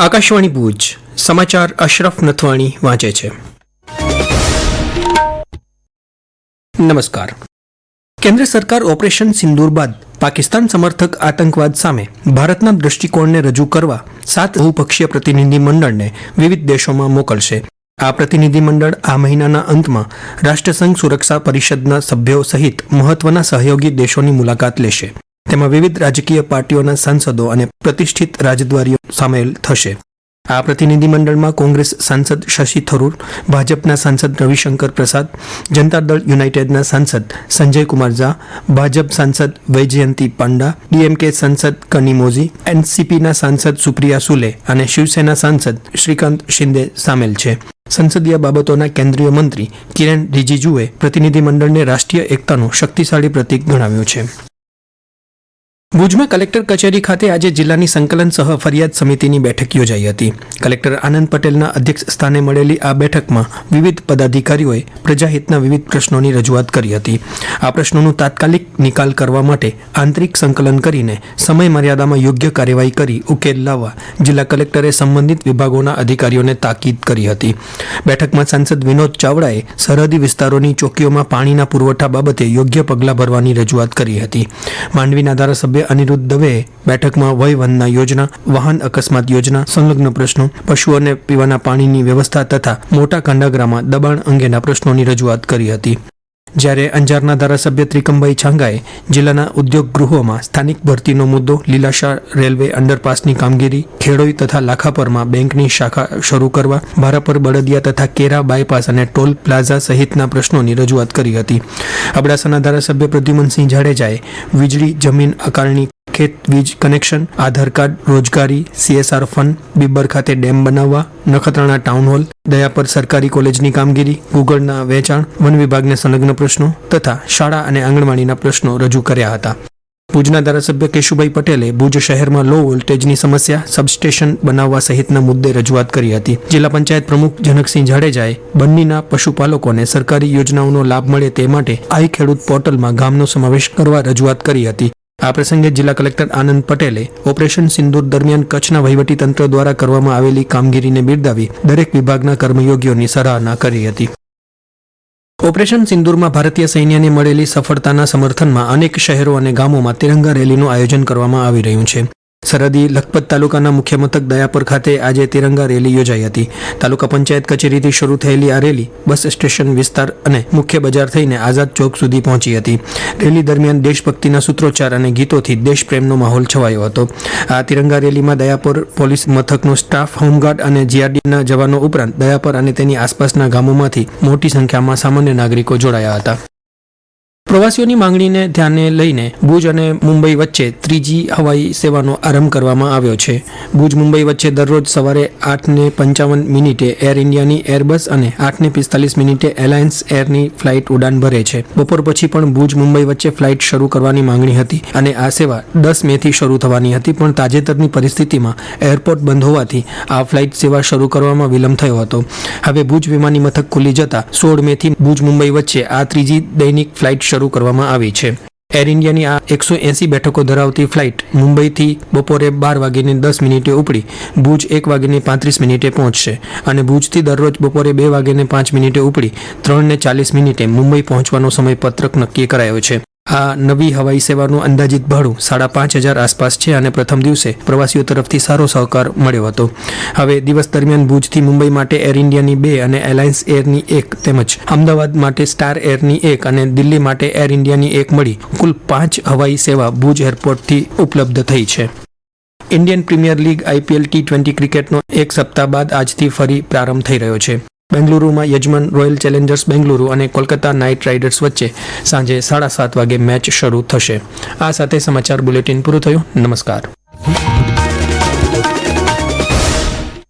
આકાશવાણી ભુજ સમાચાર અશરફ નથવાણી વાંચે છે. નમસ્કાર. કેન્દ્ર સરકાર ઓપરેશન સિંદૂર બાદ પાકિસ્તાન સમર્થક આતંકવાદ સામે ભારતના દૃષ્ટિકોણને રજૂ કરવા 7 બહુપક્ષીય પ્રતિનિધિ મંડળને વિવિધ દેશોમાં મોકલશે. આ પ્રતિનિધિ મંડળ આ મહિનાના અંતમાં રાષ્ટ્રસંઘ સુરક્ષા પરિષદના સભ્યો સહિત મહત્વના સહયોગી દેશોની મુલાકાત લેશે. તેમાં વિવિધ રાજકીય પાર્ટીઓના સાંસદો અને પ્રતિષ્ઠિત રાજદ્વારીઓ સામેલ થશે. આ પ્રતિનિધિ મંડળમાં કોંગ્રેસ સાંસદ શશી થરૂર, ભાજપના સાંસદ રવિશંકર પ્રસાદ, જનતા દળ યુનાઇટેડના સાંસદ સંજય કુમાર ઝા, ભાજપ સાંસદ વૈજયંતી પાંડા, ડીએમકે સાંસદ કનિમોઝી, એનસીપીના સાંસદ સુપ્રિયા સુલે અને શિવસેના સાંસદ શ્રીકાંત શિંદે સામેલ છે. સંસદીય બાબતોના કેન્દ્રીય મંત્રી કિરેન રિજિજુએ પ્રતિનિધિ મંડળને રાષ્ટ્રીય એકતાનું શક્તિશાળી પ્રતીક ગણાવ્યું છે. ભુજમાં કલેક્ટર કચેરી ખાતે આજે જિલ્લાની સંકલન સહ ફરિયાદ સમિતિની બેઠક યોજાઈ હતી. કલેક્ટર આનંદ પટેલના અધ્યક્ષ સ્થાને મળેલી આ બેઠકમાં વિવિધ પદાધિકારીઓએ પ્રજાહિતના વિવિધ પ્રશ્નોની રજૂઆત કરી હતી. આ પ્રશ્નોનું તાત્કાલિક નિકાલ કરવા માટે આંતરિક સંકલન કરીને સમય મર્યાદામાં યોગ્ય કાર્યવાહી કરી ઉકેલ લાવવા જિલ્લા કલેક્ટરે સંબંધિત વિભાગોના અધિકારીઓને તાકીદ કરી હતી. બેઠકમાં સાંસદ વિનોદ ચાવડાએ સરહદી વિસ્તારોની ચોકીઓમાં પાણીના પુરવઠા બાબતે યોગ્ય પગલાં ભરવાની રજૂઆત કરી હતી. માંડવીના ધારાસભ્ય અનિરુદ્ધ દવેએ બેઠકમાં વય વંદના યોજના, વાહન અકસ્માત યોજના, સંલગ્ન પ્રશ્નો, પશુઓને પીવાના પાણીની વ્યવસ્થા તથા મોટા કાંડાગરામાં દબાણ અંગેના પ્રશ્નોની રજૂઆત કરી હતી. જ્યારે અંજારના ધારાસભ્ય ત્રિકમભાઈ છાંગાએ જિલ્લાના ઉદ્યોગ ગૃહોમાં સ્થાનિક ભરતીનો મુદ્દો, લીલાશા રેલવે અંડરપાસની કામગીરી, ખેડોઈ તથા લાખાપરમાં બેંકની શાખા શરૂ કરવા, ભારાપર બળદિયા તથા કેરા બાયપાસ અને ટોલ પ્લાઝા સહિતના પ્રશ્નોની રજૂઆત કરી હતી. અબડાસાના ધારાસભ્ય પ્રદ્યુમનસિંહ જાડેજાએ વીજળી, જમીન અકાળની ખેત વીજ કનેક્શન, આધાર કાર્ડ, રોજગારી, CSR ફંડ, બિબ્બર ખાતે ડેમ બનાવવા, નખત્રાણા ટાઉન હોલ, દયાપર સરકારી કોલેજની કામગીરી, ગુગળના વેચાણ, વન વિભાગને સંલગ્ન પ્રશ્નો તથા શાળા અને આંગણવાડીના પ્રશ્નો રજૂ કર્યા હતા. ભુજના ધારાસભ્ય કેશુભાઈ પટેલે ભુજ શહેરમાં લો વોલ્ટેજની સમસ્યા, સબસ્ટેશન બનાવવા સહિતના મુદ્દે રજૂઆત કરી હતી. જિલ્લા પંચાયત પ્રમુખ જનકસિંહ જાડેજાએ બંનીના પશુપાલકોને સરકારી યોજનાઓનો લાભ મળે તે માટે આઈ ખેડૂત પોર્ટલમાં ગામનો સમાવેશ કરવા રજૂઆત કરી હતી. આ પ્રસંગે જિલ્લા કલેક્ટર આનંદ પટેલે ઓપરેશન સિંદૂર દરમિયાન કચ્છના વહીવટીતંત્ર દ્વારા કરવામાં આવેલી કામગીરીને બિરદાવી દરેક વિભાગના કર્મયોગીઓની સરાહના કરી હતી. ઓપરેશન સિંદૂરમાં ભારતીય સૈન્યને મળેલી સફળતાના સમર્થનમાં અનેક શહેરો અને ગામોમાં તિરંગા રેલીનું આયોજન કરવામાં આવી રહ્યું છે. સરહદી લખપત તાલુકાના મુખ્ય મથક દયાપર ખાતે આજે તિરંગા રેલી યોજાઈ હતી. તાલુકા પંચાયત કચેરીથી શરૂ થયેલી આ રેલી બસ સ્ટેશન વિસ્તાર અને મુખ્ય બજાર થઈને આઝાદ ચોક સુધી પહોંચી હતી. રેલી દરમિયાન દેશભક્તિના સૂત્રોચ્ચાર અને ગીતોથી દેશપ્રેમનો માહોલ છવાયો હતો. આ તિરંગા રેલીમાં દયાપર પોલીસ મથકનો સ્ટાફ, હોમગાર્ડ અને જીઆરડીના જવાનો ઉપરાંત દયાપર અને તેની આસપાસના ગામોમાંથી મોટી સંખ્યામાં સામાન્ય નાગરિકો જોડાયા હતા. પ્રવાસીઓની માંગણીને ધ્યાને લઈને ભુજ અને મુંબઈ વચ્ચે 3G હવાઈ સેવાનો આરંભ કરવામાં આવ્યો છે. ભુજ મુંબઈ વચ્ચે દરરોજ સવારે 8:55 એર ઇન્ડિયાની એરબસ અને 8:45 એલાયન્સ એરની ફ્લાઇટ ઉડાન ભરે છે. બપોર પછી પણ ભુજ મુંબઈ વચ્ચે ફ્લાઇટ શરૂ કરવાની માંગણી હતી અને આ સેવા 10 મેથી શરૂ થવાની હતી, પણ તાજેતરની પરિસ્થિતિમાં એરપોર્ટ બંધ હોવાથી આ ફ્લાઇટ સેવા શરૂ કરવામાં વિલંબ થયો હતો. હવે ભુજ વિમાની મથક ખુલી જતા 16 મેથી ભુજ મુંબઈ વચ્ચે આ 3G દૈનિક ફ્લાઇટ શરૂ કરવામાં આવી છે. એર ઇન્ડિયાની આ 180 બેઠકો ધરાવતી ફ્લાઇટ મુંબઈથી બપોરે 12:10 ઉપડી ભુજ 1:35 પહોંચશે અને ભુજથી દરરોજ બપોરે 2:05 ઉપડી 3:40 મુંબઈ પહોંચવાનો સમય પત્રક નક્કી કરાયો છે. આ નવી હવાઈ સેવાનું અંદાજિત ભાડું 5,500 આસપાસ છે અને પ્રથમ દિવસે પ્રવાસીઓ તરફથી સારો સહકાર મળ્યો હતો. હવે દિવસ દરમિયાન ભુજથી મુંબઈ માટે એર ઇન્ડિયાની 2 અને એલાયન્સ એરની 1 તેમજ અમદાવાદ માટે સ્ટાર એરની 1 અને દિલ્હી માટે એર ઇન્ડિયાની 1 મળી કુલ 5 હવાઈ સેવા ભુજ એરપોર્ટથી ઉપલબ્ધ થઈ છે. Indian premier league IPL T20 ક્રિકેટનો એક સપ્તાહ બાદ આજથી ફરી પ્રારંભ થઈ રહ્યો છે. બેંગલુરુમાં યજમાન રોયલ ચેલેન્જર્સ બેંગલુરુ અને કોલકાતા નાઇટ રાઇડર્સ વચ્ચે સાંજે 7:30 વાગે મેચ શરૂ થશે. આ સાથે સમાચાર બુલેટિન પૂરું થયું. નમસ્કાર.